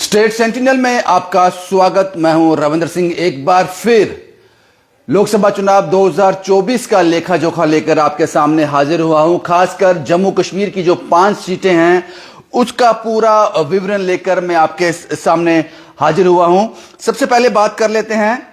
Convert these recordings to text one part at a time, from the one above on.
State sentinel में आपका स्वागत। मैं हूं रविंद्र सिंह। एक बार फिर लोकसभा चुनाव 2024 का लेखा जोखा लेकर आपके सामने हाजिर हुआ हूं। खासकर जम्मू कश्मीर की जो 5 सीटें हैं उसका पूरा विवरण लेकर मैं आपके सामने हाजिर हुआ हूं। सबसे पहले बात कर लेते हैं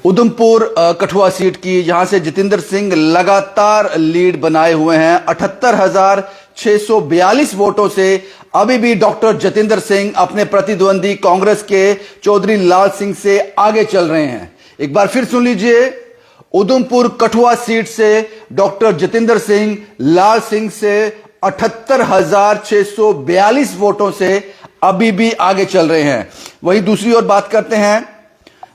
उधमपुर कठुआ सीट की, जहां से जितेंद्र सिंह लगातार लीड बनाए हुए हैं। 78,642 वोटों से अभी भी डॉक्टर जितेंद्र सिंह अपने प्रतिद्वंदी कांग्रेस के चौधरी लाल सिंह से आगे चल रहे हैं। एक बार फिर सुन लीजिए, उधमपुर कठुआ सीट से डॉक्टर जितेंद्र सिंह लाल सिंह से 78,642 वोटों से अभी भी आगे चल रहे हैं। वहीं दूसरी ओर बात करते हैं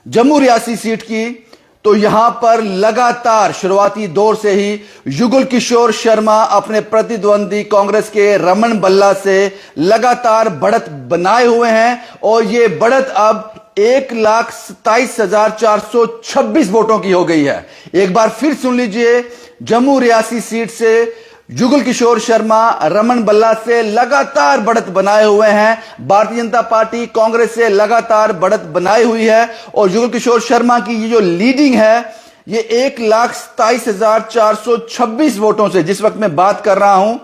जम्मू रियासी सीट की, तो यहां पर लगातार शुरुआती दौर से ही युगल किशोर शर्मा अपने प्रतिद्वंदी कांग्रेस के रमन बल्ला से लगातार बढ़त बनाए हुए हैं और यह बढ़त अब 1,27,426 वोटों की हो गई है। एक बार फिर सुन लीजिए, जम्मू रियासी सीट से युगल किशोर शर्मा रमन बल्ला से लगातार बढ़त बनाए हुए हैं। भारतीय जनता पार्टी कांग्रेस से लगातार बढ़त बनाई हुई है और युगल किशोर शर्मा की ये जो लीडिंग है ये 1,27,426 वोटों से जिस वक्त मैं बात कर रहा हूं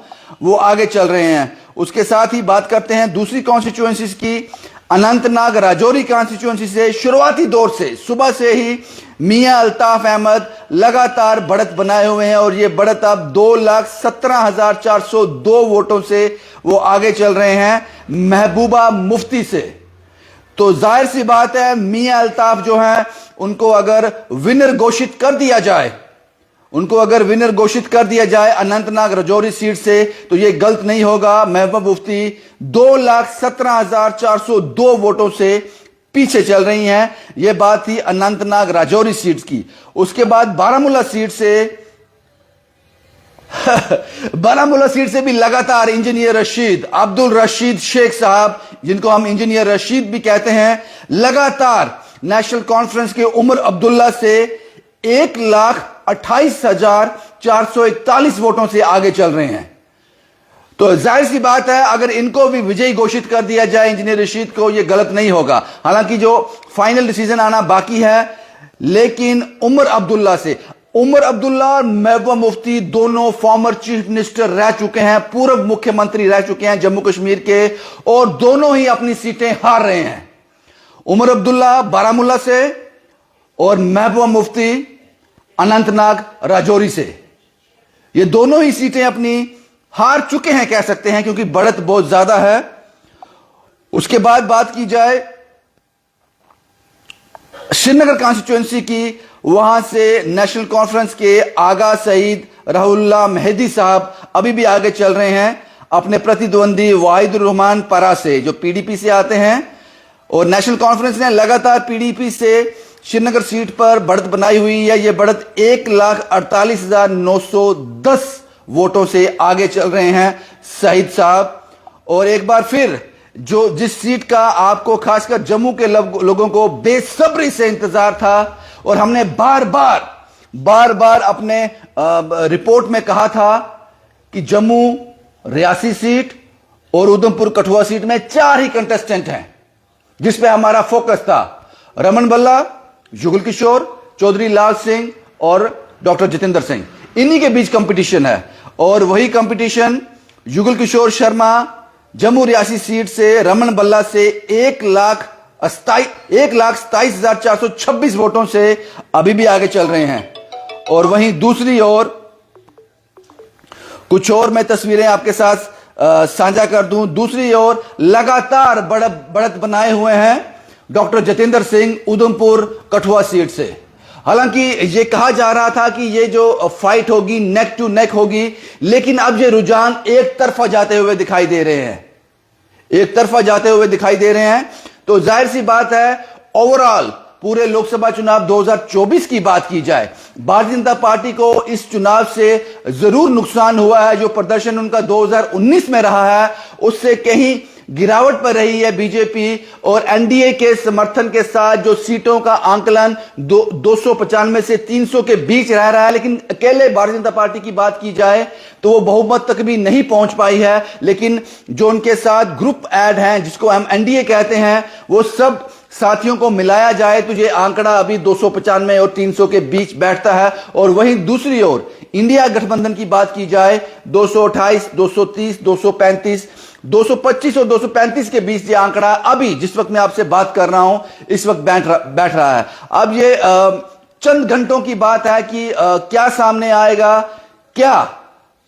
वो आगे चल रहे हैं। उसके साथ ही बात करते हैं दूसरी कॉन्स्टिट्यूएंसीज की। अनंतनाग राजौरी कॉन्स्टिट्यूएंसी से शुरुआती दौर से सुबह से ही मियां अल्ताफ अहमद लगातार बढ़त बनाए हुए हैं और ये बढ़त अब 2,17,402 वोटों से वो आगे चल रहे हैं महबूबा मुफ्ती से। तो जाहिर सी बात है, मियां अल्ताफ जो हैं उनको अगर विनर घोषित कर दिया जाए अनंतनाग राजौरी सीट से तो यह गलत नहीं होगा। महबूबा मुफ्ती 2,17,402 वोटों से पीछे चल रही हैं। यह बात थी अनंतनाग राजौरी सीट की। उसके बाद बारामूला सीट से भी लगातार इंजीनियर रशीद, अब्दुल रशीद शेख साहब, जिनको हम इंजीनियर रशीद भी कहते हैं, लगातार नेशनल कॉन्फ्रेंस के उमर अब्दुल्ला से 1,28,441 वोटों से आगे चल रहे हैं। तो जाहिर सी बात है, अगर इनको भी विजयी घोषित कर दिया जाए इंजीनियर रशीद को, यह गलत नहीं होगा। हालांकि जो फाइनल डिसीजन आना बाकी है, लेकिन उमर अब्दुल्ला और महबूबा मुफ्ती दोनों फॉर्मर चीफ मिनिस्टर रह चुके हैं, पूर्व मुख्यमंत्री रह चुके हैं जम्मू कश्मीर के, और दोनों ही अपनी सीटें हार रहे हैं। उमर अब्दुल्ला बारामूला से और महबूबा मुफ्ती अनंतनाग राजौरी से। ये दोनों ही सीटें अपनी हार चुके हैं कह सकते हैं, क्योंकि बढ़त बहुत ज्यादा है। उसके बाद बात की जाए श्रीनगर कॉन्स्टिट्यूएंसी की, वहां से नेशनल कॉन्फ्रेंस के आगा सईद राहुल्ला मेहदी साहब अभी भी आगे चल रहे हैं अपने प्रतिद्वंदी वाहिदुर रहमान परा से, जो पीडीपी से आते हैं। और नेशनल कॉन्फ्रेंस ने लगातार पीडीपी से श्रीनगर सीट पर बढ़त बनाई हुई है। यह बढ़त 1,48,910 वोटों से आगे चल रहे हैं सईद साहब। और एक बार फिर जिस सीट का आपको खासकर जम्मू के लोगों को बेसब्री से इंतजार था और हमने बार बार अपने रिपोर्ट में कहा था कि जम्मू रियासी सीट और उधमपुर कठुआ सीट में 4 ही कंटेस्टेंट हैं जिस पे हमारा फोकस था। रमन बल्ला, युगल किशोर, चौधरी लाल सिंह और डॉक्टर जितेंद्र सिंह, इन्हीं के बीच कंपटीशन है। और वही कंपटीशन युगल किशोर शर्मा जम्मू रियासी सीट से रमन बल्ला से 1,27,426 वोटों से अभी भी आगे चल रहे हैं। और वहीं दूसरी ओर कुछ और मैं तस्वीरें आपके साथ साझा कर दूं। दूसरी ओर लगातार बढ़त बनाए हुए हैं डॉक्टर जितेंद्र सिंह उधमपुर कठुआ सीट से। हालांकि यह कहा जा रहा था कि यह जो फाइट होगी नेक टू नेक होगी, लेकिन अब ये रुझान एक तरफा जाते हुए दिखाई दे रहे हैं। तो जाहिर सी बात है, ओवरऑल पूरे लोकसभा चुनाव 2024 की बात की जाए, भारतीय जनता पार्टी को इस चुनाव से जरूर नुकसान हुआ है। जो प्रदर्शन उनका 2019 में रहा है उससे कहीं गिरावट पर रही है बीजेपी और एनडीए के समर्थन के साथ जो सीटों का आंकलन 295 से 300 के बीच रह रहा है, लेकिन अकेले भारतीय जनता पार्टी की बात की जाए तो वो बहुमत तक भी नहीं पहुंच पाई है। लेकिन जो उनके साथ ग्रुप ऐड हैं, जिसको हम एनडीए कहते हैं, वो सब साथियों को मिलाया जाए तो ये आंकड़ा अभी 295 और 300 के बीच बैठता है। और वहीं दूसरी ओर इंडिया गठबंधन की बात की जाए 228, 230, 235, 225 और 235 के बीच ये आंकड़ा अभी जिस वक्त मैं आपसे बात कर रहा हूं इस वक्त बैठ रहा है। अब ये चंद घंटों की बात है कि क्या सामने आएगा। क्या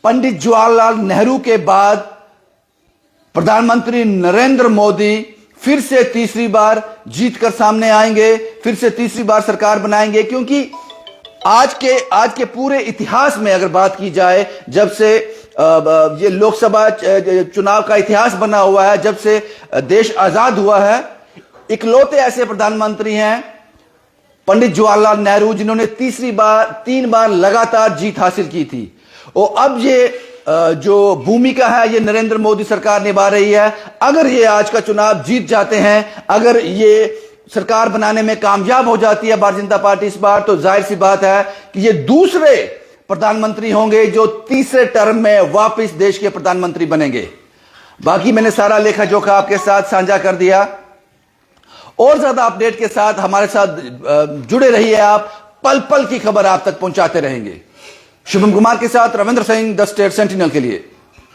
पंडित जवाहरलाल नेहरू के बाद प्रधानमंत्री नरेंद्र मोदी फिर से तीसरी बार जीतकर सामने आएंगे, फिर से तीसरी बार सरकार बनाएंगे? क्योंकि आज के पूरे इतिहास में अगर बात की जाए, जब से ये लोकसभा चुनाव का इतिहास बना हुआ है, जब से देश आजाद हुआ है, इकलौते ऐसे प्रधानमंत्री हैं पंडित जवाहरलाल नेहरू जिन्होंने 3 बार लगातार जीत हासिल की थी। और अब ये जो भूमिका है ये नरेंद्र मोदी सरकार निभा रही है। अगर ये आज का चुनाव जीत जाते हैं, अगर ये सरकार बनाने में कामयाब हो जाती है भारतीय जनता पार्टी इस बार, तो जाहिर सी बात है कि ये दूसरे प्रधानमंत्री होंगे जो तीसरे टर्म में वापस देश के प्रधानमंत्री बनेंगे। बाकी मैंने सारा लेखा जोखा आपके साथ साझा कर दिया। और ज्यादा अपडेट के साथ हमारे साथ जुड़े रहिए आप, पल पल की खबर आप तक पहुंचाते रहेंगे। शुभम कुमार के साथ Ravindra Singh, the state sentinel के लिए।